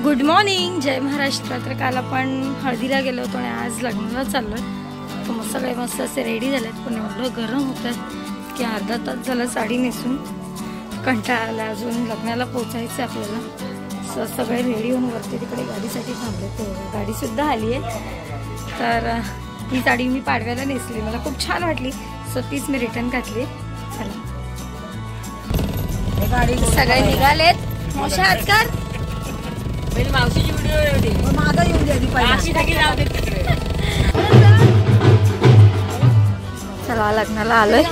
Good morning, जय महाराष्ट्र। तर काल आपण हळदीला गेलो होतो आणि आज लग्नाला चाललो आहे। तर मस्त सगळे मस्त असे रेडी झालेत, पण एवढं गरम होतं की अर्धा तास झाला साडी नेसून कंटाळा आला। अजून लग्नाला पोचायचं आपल्याला। सगळे रेडी होऊन वरती तिकडे गाडीसाठी थांबले, तर गाडीसुद्धा आली आहे। तर ही साडी मी पाडव्याला नेसली, मला खूप छान वाटली, सो तीच मी रिटर्न घातली। चला सगळे निघालेत। मोशा हात कर, मेरी मावशीची व्हिडिओ एवढी माझा येऊन द्या चला लग्नाला आलोय।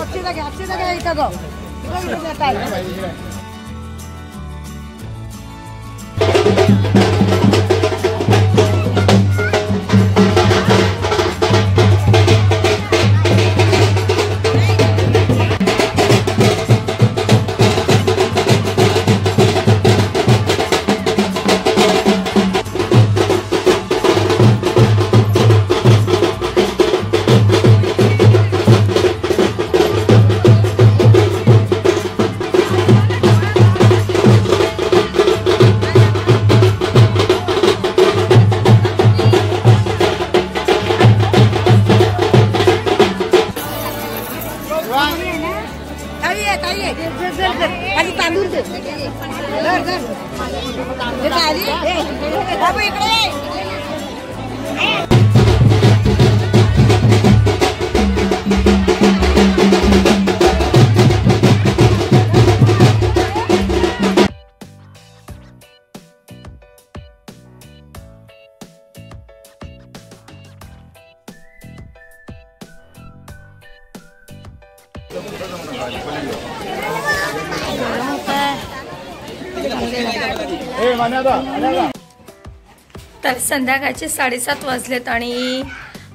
तर संध्याकाळचे 7:30 वाजलेत आणि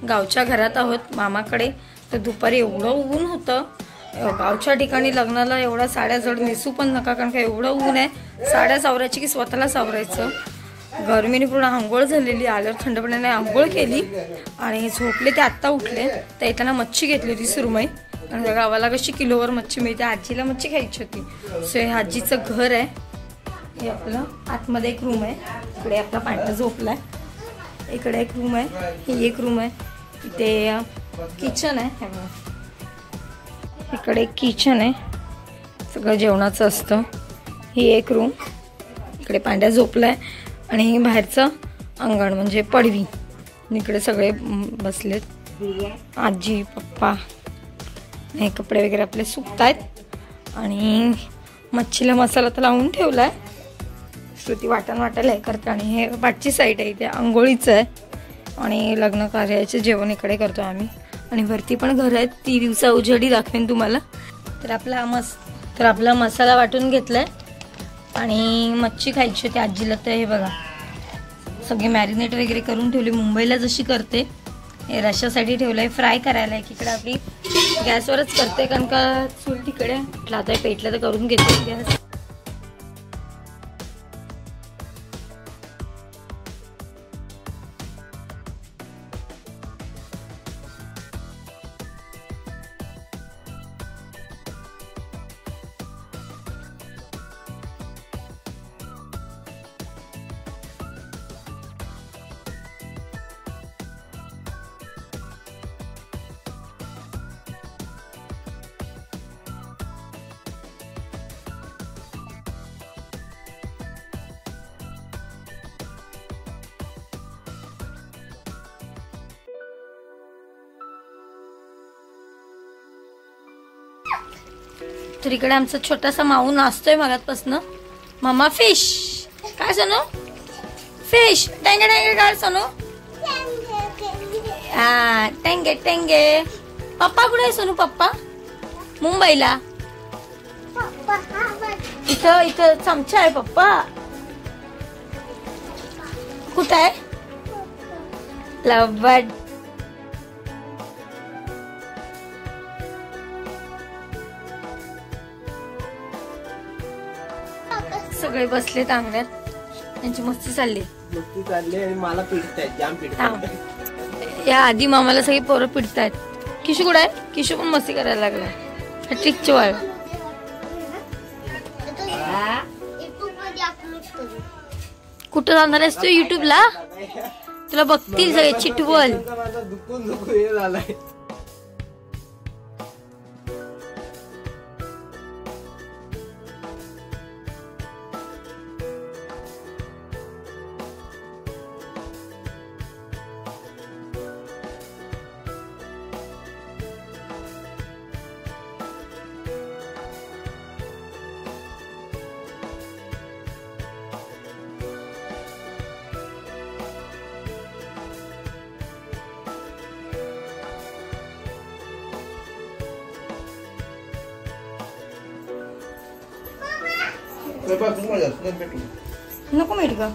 गावच्या घरात आहोत मामाकडे। तर दुपारी एवढं ऊन होतं गावच्या ठिकाणी, लग्नाला एवढा साड्या जड नेसू पण नका, कारण का एवढं ऊन आहे। साड्या सावरायची की स्वतःला सावरायचं। गरमीने पूर्ण आंघोळ झालेली, आल्यावर थंडपणाने आंघोळ केली आणि झोपले ते आत्ता उठले। तर येताना मच्छी घेतली होती सुरमई, आणि गावाला कशी किलोवर मच्छी मिळते, आजीला मच्छी खायची होती। सो हे आजीचं घर आहे, हे आपलं आतमध्ये एक रूम आहे, इकडे आपला पांढरा झोपलाय, इकडे एक रूम आहे, ही एक रूम आहे, इथे किचन आहे, इकडे एक किचन आहे, सगळं जेवणाचं असतं। ही एक रूम, इकडे पांढरा झोपलाय, आणि हे बाहेरचं अंगण म्हणजे पडवी, इकडे सगळे बसलेत, आजी पप्पा। हे कपडे वगैरे आपले सुकतायत आणि मच्छीला मसाला तर लावून ठेवलाय। श्रुती वाटण वाटायला हे करते, आणि हे पाठची साईड आहे, इथे आंघोळीचं आहे आणि लग्न कार्याचे जेवण इकडे करतो आम्ही। आणि वरती पण घर आहेत, ती दिवसा उजेडी दाखवेन तुम्हाला। तर आपला मसाला वाटून घेतलाय आणि मच्छी खायची होती आजीला, तर हे बघा सगळे मॅरिनेट वगैरे करून ठेवली, मुंबईला जशी करते। हे रश्श्यासाठी ठेवलंय, फ्राय करायला आहे इकडे आपली गॅसवरच करते, कारण का चूल तिकडे आता पेटलं तर करून घेते गॅस। तर इकडे आमचा छोटासा माऊ नाचतोय मगातपासून। मामा फिश काय सोनू, फिश टेंगे टेंगे काय सोनू, हा टेंगे टेंगे। पप्पा कुठे आहे सोनू, पप्पा मुंबईला। इथं इथं चमचा आहे पप्पा, कुठं आहे लवड। सगळे बसलेत अंगणात, त्यांची मस्ती चालली आणि मला पिडतायत, जाम पिडतायत। या आधी मामाला सगळी पोरं पिडतायत। किशू कुठे आहे, किशू पण मस्ती करायला लागला, ट्रिकची वाळ। कुठं जाणार आहेस तू युट्यूबला? तुला बघतील सगळे चिटवल. माझा दुखून दुखून हे झालंय. नको मीठ ग.